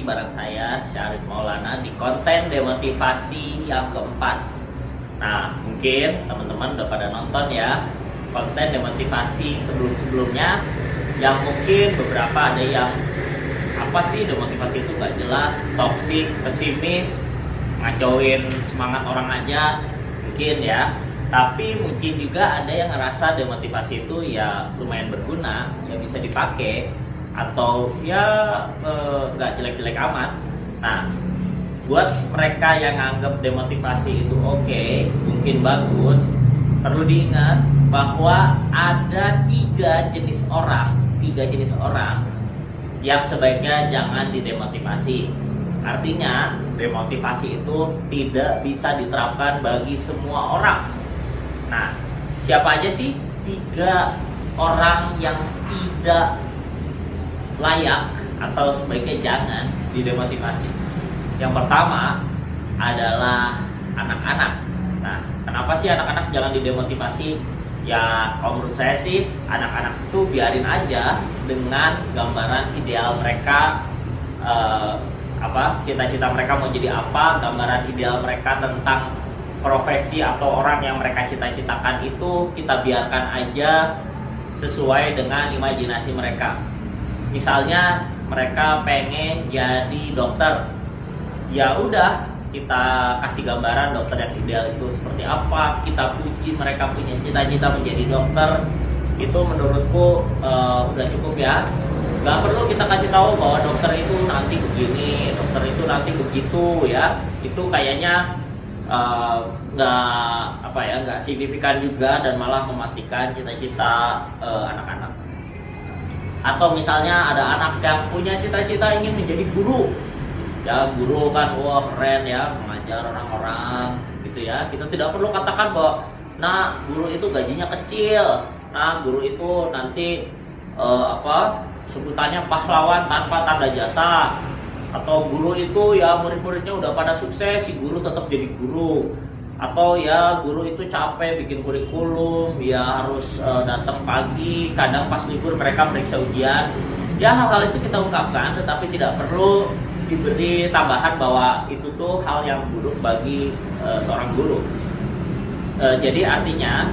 lagi bareng saya Syarif Maulana di konten demotivasi yang keempat. Nah, mungkin teman-teman udah pada nonton ya konten demotivasi sebelum-sebelumnya, yang mungkin beberapa ada yang apa sih demotivasi itu gak jelas, toksik, pesimis, ngacauin semangat orang aja mungkin ya. Tapi mungkin juga ada yang ngerasa demotivasi itu ya lumayan berguna, ya bisa dipakai, atau ya nggak jelek-jelek amat. Nah, buat mereka yang anggap demotivasi itu oke, mungkin bagus, perlu diingat bahwa ada tiga jenis orang yang sebaiknya jangan didemotivasi. Artinya demotivasi itu tidak bisa diterapkan bagi semua orang. Nah, siapa aja sih tiga orang yang tidak layak atau sebaiknya jangan didemotivasi? Yang pertama adalah anak-anak. Nah, kenapa sih anak-anak jangan didemotivasi? Ya, kalau menurut saya sih anak-anak itu biarin aja dengan gambaran ideal mereka, cita-cita mereka mau jadi apa, gambaran ideal mereka tentang profesi atau orang yang mereka cita-citakan itu kita biarkan aja sesuai dengan imajinasi mereka. Misalnya mereka pengen jadi dokter, ya udah kita kasih gambaran dokter yang ideal itu seperti apa, kita puji mereka punya cita-cita menjadi dokter. Itu menurutku udah cukup ya. Gak perlu kita kasih tahu bahwa dokter itu nanti begini, dokter itu nanti begitu ya. Itu kayaknya nggak signifikan juga dan malah mematikan cita-cita anak-anak. Atau misalnya ada anak yang punya cita-cita ingin menjadi guru, ya guru kan wah keren ya, mengajar orang-orang gitu ya. Kita tidak perlu katakan bahwa nah guru itu gajinya kecil, nah guru itu nanti sebutannya pahlawan tanpa tanda jasa, atau guru itu ya murid-muridnya udah pada sukses, si guru tetap jadi guru. Atau ya guru itu capek bikin kurikulum, ya harus datang pagi, kadang pas libur mereka meriksa ujian. Ya hal-hal itu kita ungkapkan, tetapi tidak perlu diberi tambahan bahwa itu tuh hal yang buruk bagi seorang guru. Jadi artinya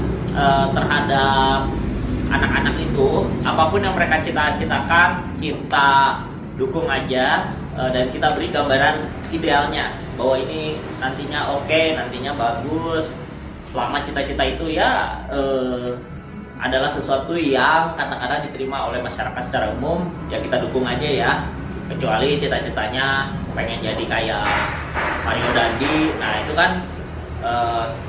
terhadap anak-anak itu, apapun yang mereka cita-citakan kita dukung aja, dan kita beri gambaran idealnya bahwa ini nantinya oke, nantinya bagus, selama cita-cita itu ya adalah sesuatu yang katakanlah diterima oleh masyarakat secara umum, ya kita dukung aja ya. Kecuali cita-citanya pengen jadi kayak Mario Dandi, nah itu kan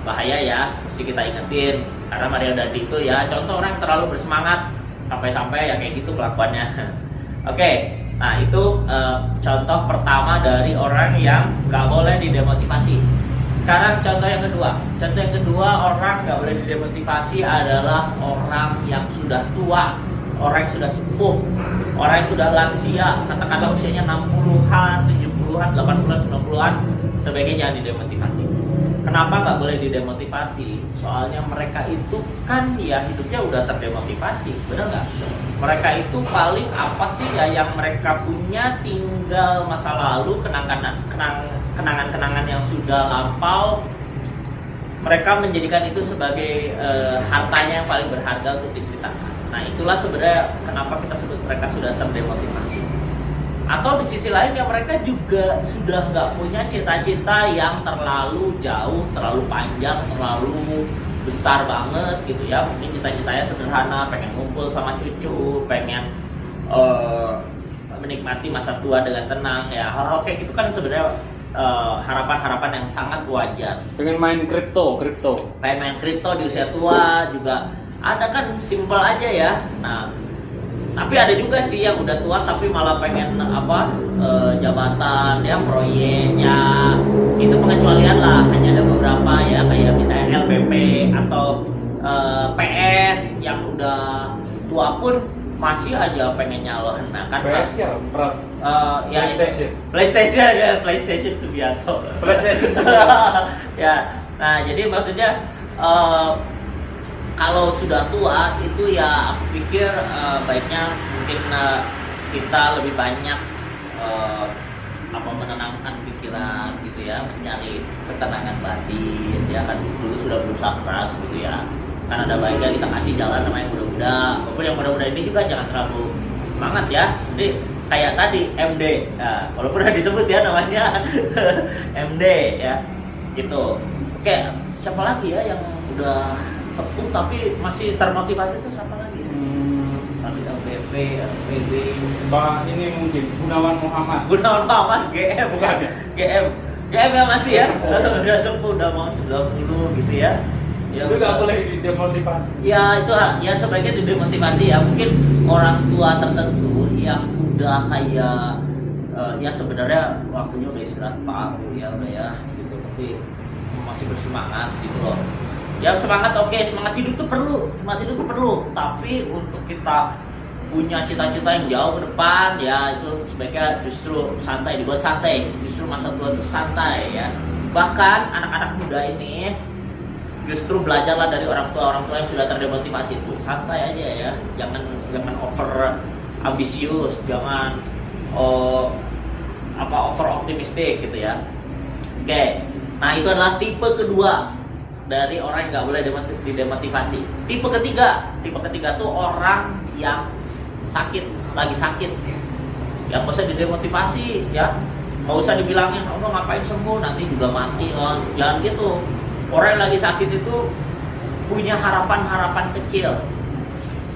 bahaya ya, mesti kita ingetin. Karena Mario Dandi itu ya contoh orang yang terlalu bersemangat sampai-sampai ya kayak gitu kelakuannya. Oke. Nah itu contoh pertama dari orang yang nggak boleh didemotivasi. Sekarang contoh yang kedua. Contoh yang kedua orang nggak boleh didemotivasi adalah orang yang sudah tua, orang yang sudah sepuh, orang yang sudah lansia, katakanlah usianya 60-an, 70-an, 80-an, 90-an, sebaiknya jangan didemotivasi. Kenapa nggak boleh didemotivasi? Soalnya mereka itu kan ya hidupnya udah terdemotivasi, benar nggak? Mereka itu paling apa sih ya yang mereka punya tinggal masa lalu, kenangan-kenangan yang sudah lampau. Mereka menjadikan itu sebagai hartanya yang paling berharga untuk diceritakan. Nah itulah sebenarnya kenapa kita sebut mereka sudah terdemotivasi. Atau di sisi lain ya mereka juga sudah nggak punya cita-cita yang terlalu jauh, terlalu panjang, terlalu besar banget gitu ya. Mungkin cita-citanya sederhana, pengen ngumpul sama cucu, pengen menikmati masa tua dengan tenang ya. Hal-hal kayak gitu kan sebenarnya harapan-harapan yang sangat wajar. Pengen main kripto. Pengen main kripto di usia tua juga ada kan, simple aja ya. Nah tapi ada juga sih yang udah tua tapi malah pengen jabatan ya, proyeknya itu pengecualian lah, hanya ada beberapa ya, kayak misalnya LPP atau PS yang udah tua pun masih aja pengen nyalon. Nah kan PS ya, PlayStation Subianto. PlayStation Ya, nah jadi maksudnya kalau sudah tua itu ya aku pikir baiknya mungkin kita lebih banyak menenangkan pikiran gitu ya, mencari ketenangan batin ya kan, dulu sudah berusaha keras gitu ya, kan ada baiknya kita kasih jalan sama yang muda-muda. Walaupun yang muda-muda ini juga jangan terlalu semangat ya, jadi kayak tadi MD ya, walaupun udah disebut ya namanya MD ya gitu. Oke, siapa lagi ya yang udah sepuh tapi masih termotivasi itu siapa lagi? Tadi LPP, LPB, Mbak ini mungkin Gunawan Muhammad. Gunawan Muhammad, GM bukan ya? GM yang masih ya, udah sepuh, udah mau 90 gitu ya. Ya itu nggak boleh demotivasi. Ya itu ya sebaiknya didemotivasi ya. Mungkin orang tua tertentu yang udah kayak ya sebenarnya waktunya udah istirahat paruh ya udah ya gitu, tapi masih bersemangat gitu loh. Ya semangat, oke, semangat hidup tuh perlu, tapi untuk kita punya cita-cita yang jauh ke depan ya itu sebaiknya justru santai, dibuat santai, justru masa tua itu santai ya. Bahkan anak-anak muda ini justru belajarlah dari orang tua yang sudah terdemotivasi itu, santai aja ya, jangan over ambisius, jangan over optimistik gitu ya. Oke, nah itu adalah tipe kedua dari orang yang nggak boleh didemotivasi. Tipe ketiga tuh orang yang lagi sakit ya, nggak usah didemotivasi ya, nggak usah dibilangin oh ngapain sembuh nanti juga mati, jangan gitu. Orang yang lagi sakit itu punya harapan kecil,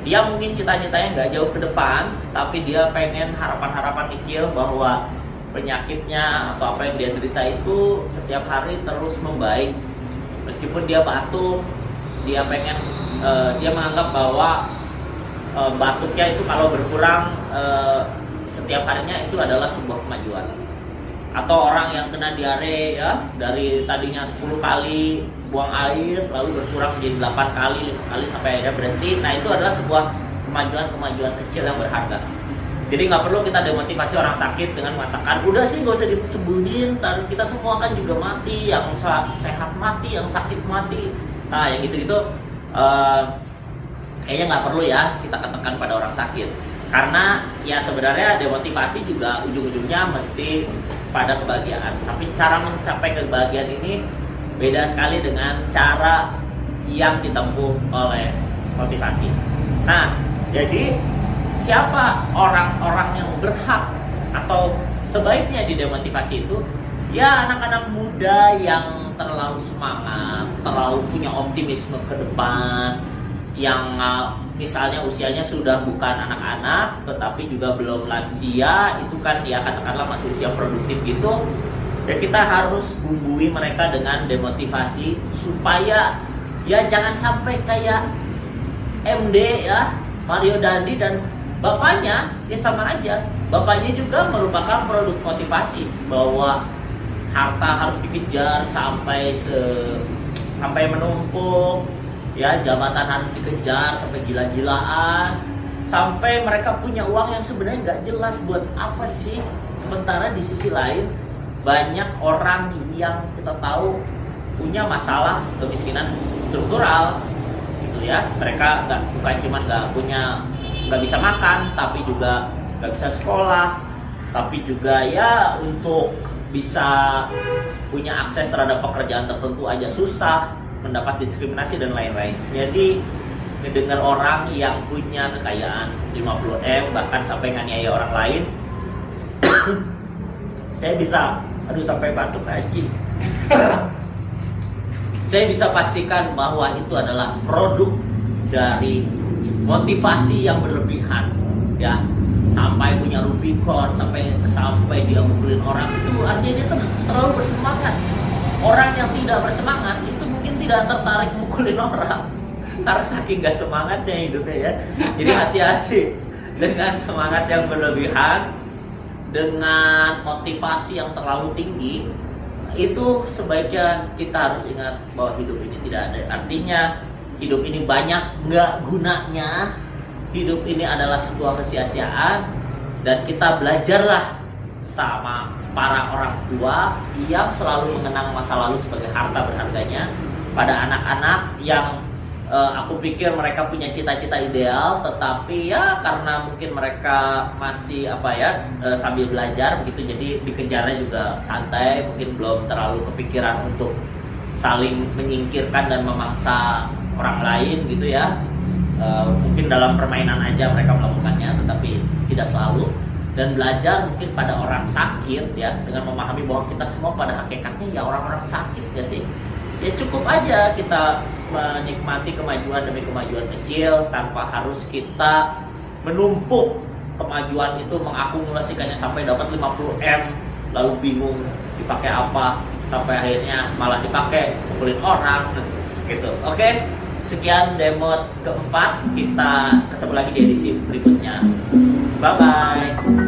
dia mungkin cita-citanya nggak jauh ke depan, tapi dia pengen harapan kecil bahwa penyakitnya atau apa yang dia derita itu setiap hari terus membaik. Meskipun dia batuk, dia pengen dia menganggap bahwa batuknya itu kalau berkurang setiap harinya itu adalah sebuah kemajuan. Atau orang yang kena diare ya, dari tadinya 10 kali buang air lalu berkurang menjadi 8 kali, 5 kali sampai akhirnya berhenti. Nah itu adalah sebuah kemajuan kecil yang berharga. Jadi nggak perlu kita demotivasi orang sakit dengan mengatakan udah sih nggak usah disembuhin, kita semua kan juga mati, yang sehat mati, yang sakit mati. Nah yang gitu-gitu kayaknya nggak perlu ya kita katakan pada orang sakit, karena ya sebenarnya demotivasi juga ujung-ujungnya mesti pada kebahagiaan. Tapi cara mencapai kebahagiaan ini beda sekali dengan cara yang ditempuh oleh motivasi. Nah jadi siapa orang-orang yang berhak atau sebaiknya didemotivasi itu? Ya anak-anak muda yang terlalu semangat, terlalu punya optimisme ke depan, yang misalnya usianya sudah bukan anak-anak tetapi juga belum lansia, itu kan ya katakanlah masih usia produktif gitu. Ya kita harus bumbui mereka dengan demotivasi supaya ya jangan sampai kayak MD ya, Mario Dandi dan bapaknya ya sama aja. Bapaknya juga merupakan produk motivasi bahwa harta harus dikejar sampai menumpuk, ya jabatan harus dikejar sampai gila-gilaan, sampai mereka punya uang yang sebenarnya nggak jelas buat apa sih. Sementara di sisi lain banyak orang yang kita tahu punya masalah kemiskinan struktural gitu ya. Mereka bukan cuma nggak bisa makan, tapi juga nggak bisa sekolah, tapi juga ya untuk bisa punya akses terhadap pekerjaan tertentu aja susah, mendapat diskriminasi dan lain-lain. Jadi mendengar orang yang punya kekayaan 50M bahkan sampai nganiaya orang lain saya bisa sampai batuk lagi saya bisa pastikan bahwa itu adalah produk dari motivasi yang berlebihan ya, sampai punya Rubicon, sampai dia mukulin orang, itu artinya dia terlalu bersemangat. Orang yang tidak bersemangat itu mungkin tidak tertarik mukulin orang karena saking gak semangatnya hidupnya ya. Jadi hati-hati dengan semangat yang berlebihan, dengan motivasi yang terlalu tinggi. Itu sebaiknya kita harus ingat bahwa hidup ini tidak ada artinya, hidup ini banyak nggak gunanya, hidup ini adalah sebuah kesia-siaan. Dan kita belajarlah sama para orang tua yang selalu mengenang masa lalu sebagai harta berharganya pada anak-anak yang Aku pikir mereka punya cita-cita ideal, tetapi ya karena mungkin mereka masih sambil belajar begitu, jadi dikejarnya juga santai, mungkin belum terlalu kepikiran untuk saling menyingkirkan dan memangsa orang lain gitu ya. Mungkin dalam permainan aja mereka melakukannya, tetapi tidak selalu. Dan belajar mungkin pada orang sakit ya, dengan memahami bahwa kita semua pada hakikatnya ya orang-orang sakit ya sih. Ya cukup aja kita menikmati kemajuan demi kemajuan kecil tanpa harus kita menumpuk kemajuan itu, mengakumulasikannya sampai dapat 50M lalu bingung dipakai apa, sampai akhirnya malah dipakai pukulin orang gitu. Oke, sekian demo keempat, kita ketemu lagi di edisi berikutnya. Bye bye.